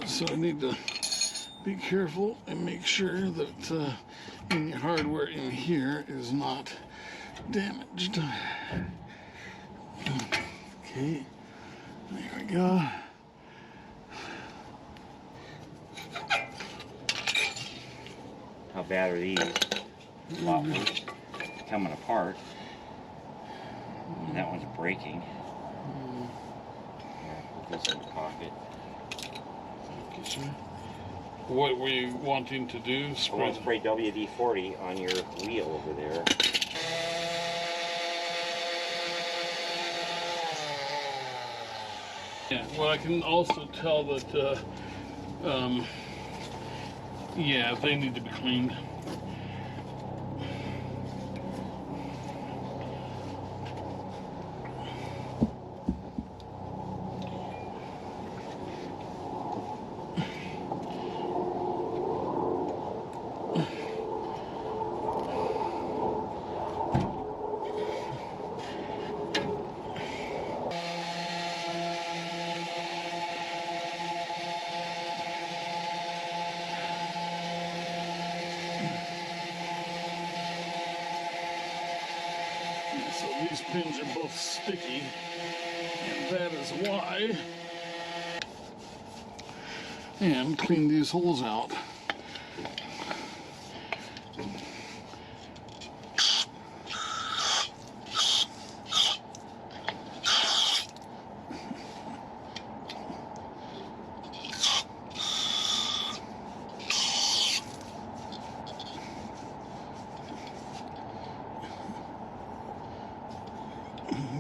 So I need to be careful and make sure that any hardware in here is not damaged. Okay, there we go. How bad are these? A lot worse. Coming apart. And that one's breaking. Here, put this in the pocket. What were you wanting to do? I want to spray WD-40 on your wheel over there. Yeah, well, I can also tell that, yeah, they need to be cleaned. So these pins are both sticky, and that is why. And clean these holes out.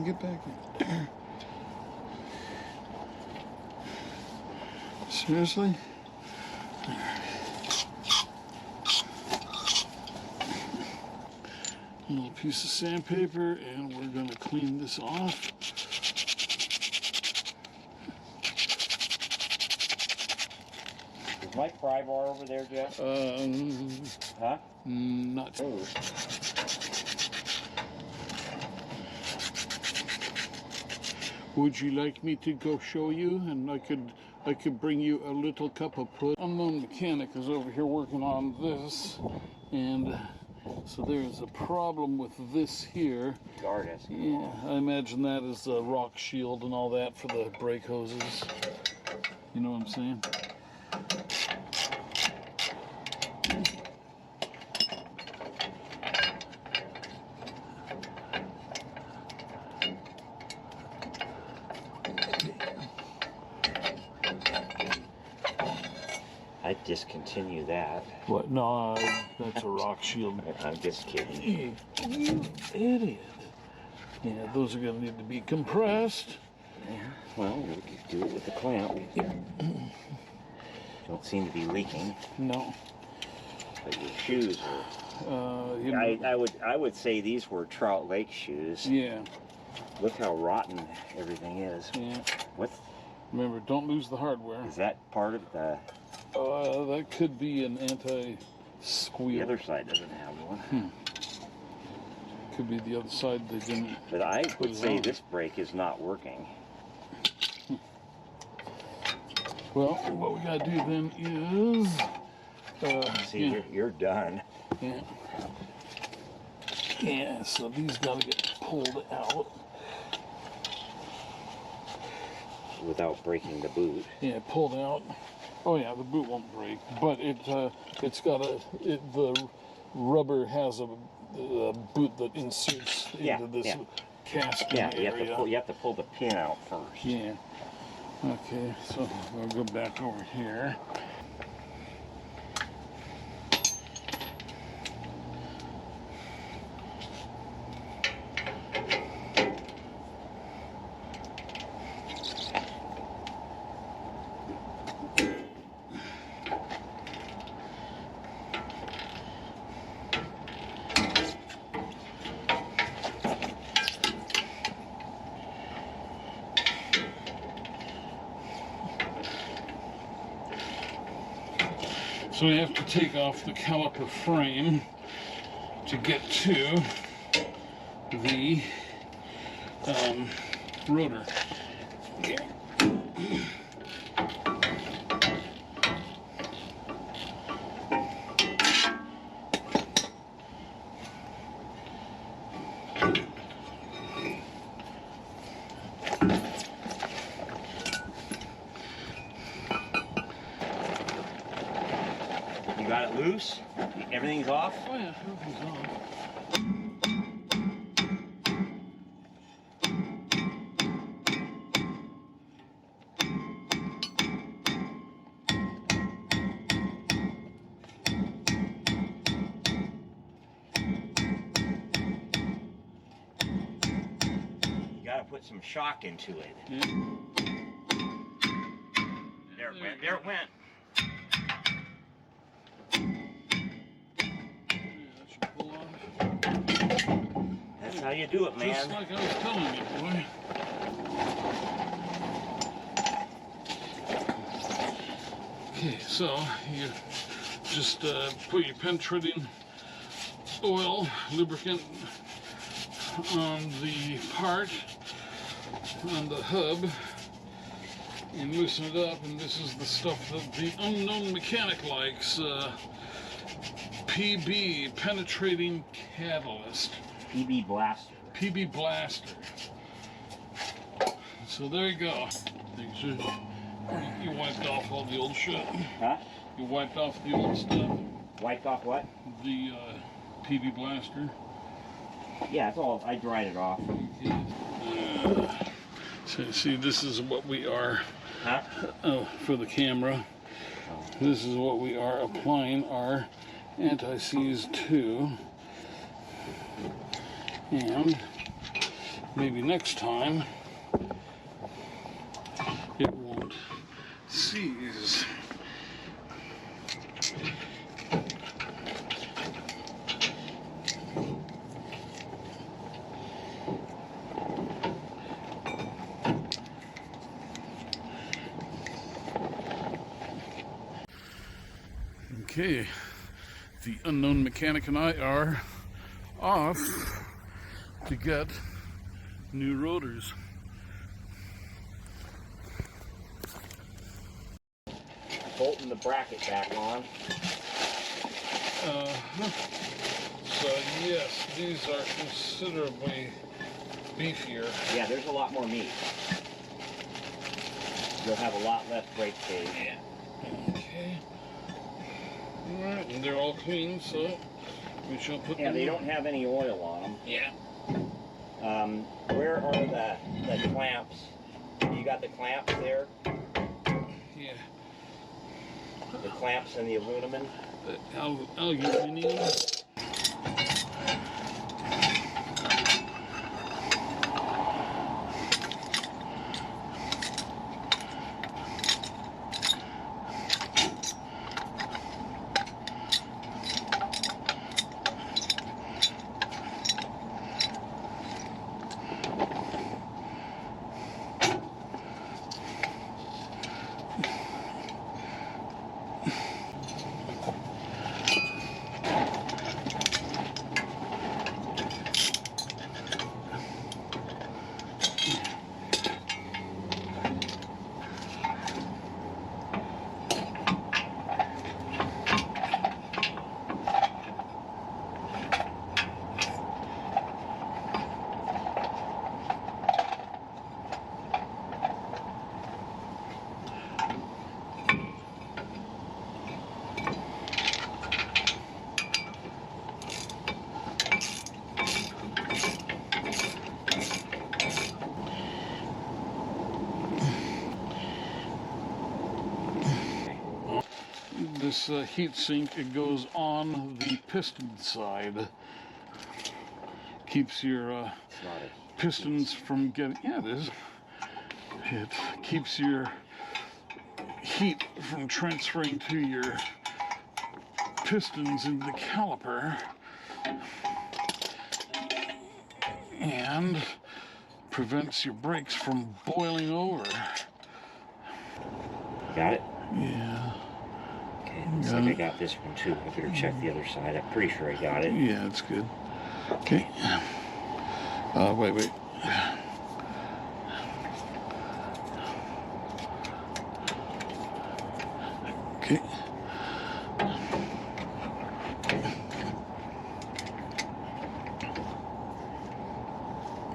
Get back in. Seriously? A little piece of sandpaper, and we're going to clean this off. Is my pry bar over there, Jeff? Huh? Not. Oh. Would you like me to go show you? And I could bring you a little cup of pudding. Unknown mechanic is over here working on this, and so there's a problem with this here. Guard us. Yeah, I imagine that is the rock shield and all that for the brake hoses. You know what I'm saying? I'd discontinue that. What? No, that's a rock shield. I'm just kidding. You idiot. Yeah, those are going to need to be compressed. Yeah, well, we could do it with the clamp. Don't seem to be leaking. No. But your shoes are... I would say these were Trout Lake shoes. Yeah. Look how rotten everything is. Yeah. What's... Remember, don't lose the hardware. Is that part of the... that could be an anti-squeal. The other side doesn't have one. Could be the other side they didn't. But I would say this brake is not working. Well, what we gotta do then is... See, you're done. Yeah. Yeah, so these gotta get pulled out. Without breaking the boot. Yeah, pulled out. Oh yeah, the boot won't break, but it's got the rubber has a boot that inserts into this casting area. You have to pull the pin out first. Yeah. Okay, so we'll go back over here. So we have to take off the caliper frame to get to the rotor. Okay. You got it loose? Everything's off? Oh yeah, everything's on. You gotta put some shock into it. Yeah. There it went. There it went. That should pull off. That's how you do it, man. Just like I was telling you, boy. Okay, so you just put your penetrating oil, lubricant on the part, on the hub, and loosen it up. And this is the stuff that the unknown mechanic likes. PB, penetrating catalyst. PB blaster. PB blaster. So there you go. You wiped off all the old shit. Huh? You wiped off the old stuff. Wiped off what? The PB blaster. Yeah, it's all. I dried it off. So see, this is what we are. Huh? Oh, for the camera. This is what we are applying our anti-seize to. And maybe next time it won't seize. Okay, the unknown mechanic and I are off to get new rotors. Bolting the bracket back on. So yes, these are considerably beefier. Yeah, there's a lot more meat. You'll have a lot less brake cage. Okay. Alright, and they're all clean, so we shall put them. Yeah, they don't have any oil on them. Yeah. Where are the clamps? You got the clamps there? Yeah. The clamps and the aluminum? Aluminum. This heat sink, it goes on the piston side. Keeps your pistons from getting, yeah it is. It keeps your heat from transferring to your pistons in the caliper. And prevents your brakes from boiling over. Got it? Yeah. Okay, looks like I got this one too. I better check the other side. I'm pretty sure I got it. Yeah, it's good. Okay. Wait. Okay.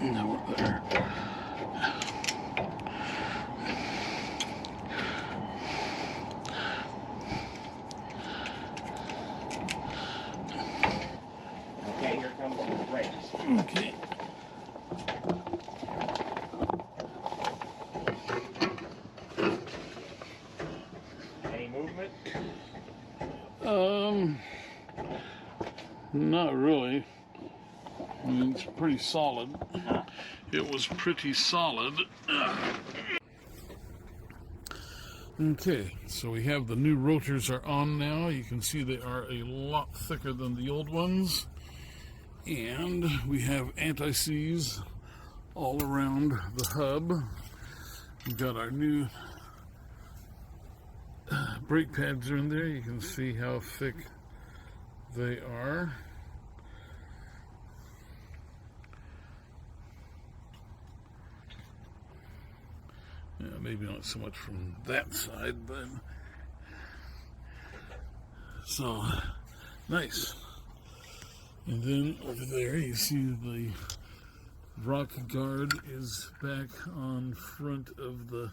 Now we're there. Not really. I mean, it's pretty solid. Uh-huh. It was pretty solid. Okay, so we have the new rotors are on now. You can see they are a lot thicker than the old ones. And we have anti-seize all around the hub. We've got our new brake pads are in there. You can see how thick they are. Yeah, maybe not so much from that side, but so nice. And then over there you see the rock guard is back on front of the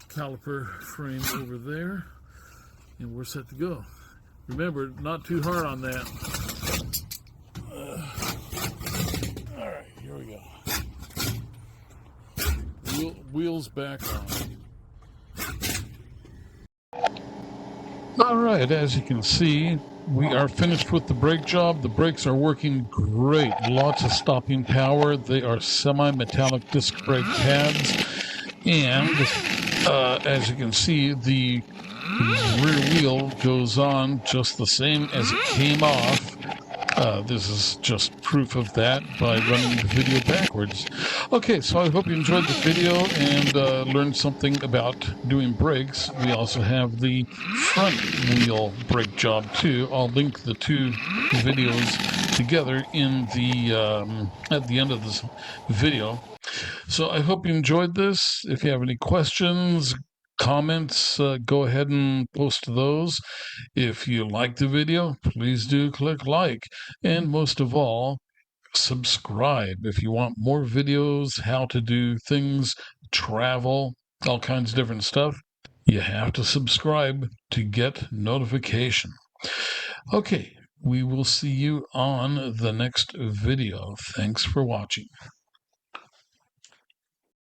caliper frame over there, and we're set to go. Remember, not too hard on that. All right, here we go. Wheels back on. All right, as you can see, we are finished with the brake job. The brakes are working great. Lots of stopping power. They are semi-metallic disc brake pads. And as you can see, the rear wheel goes on just the same as it came off. This is just proof of that by running the video backwards. Okay, so I hope you enjoyed the video and learned something about doing brakes. We also have the front wheel brake job too. I'll link the two videos together in the at the end of this video. So I hope you enjoyed this. If you have any questions, comments, go ahead and post those. If you like the video, please do click like. And most of all, subscribe if you want more videos, how to do things, travel, all kinds of different stuff. You have to subscribe to get notification. Okay, we will see you on the next video. Thanks for watching.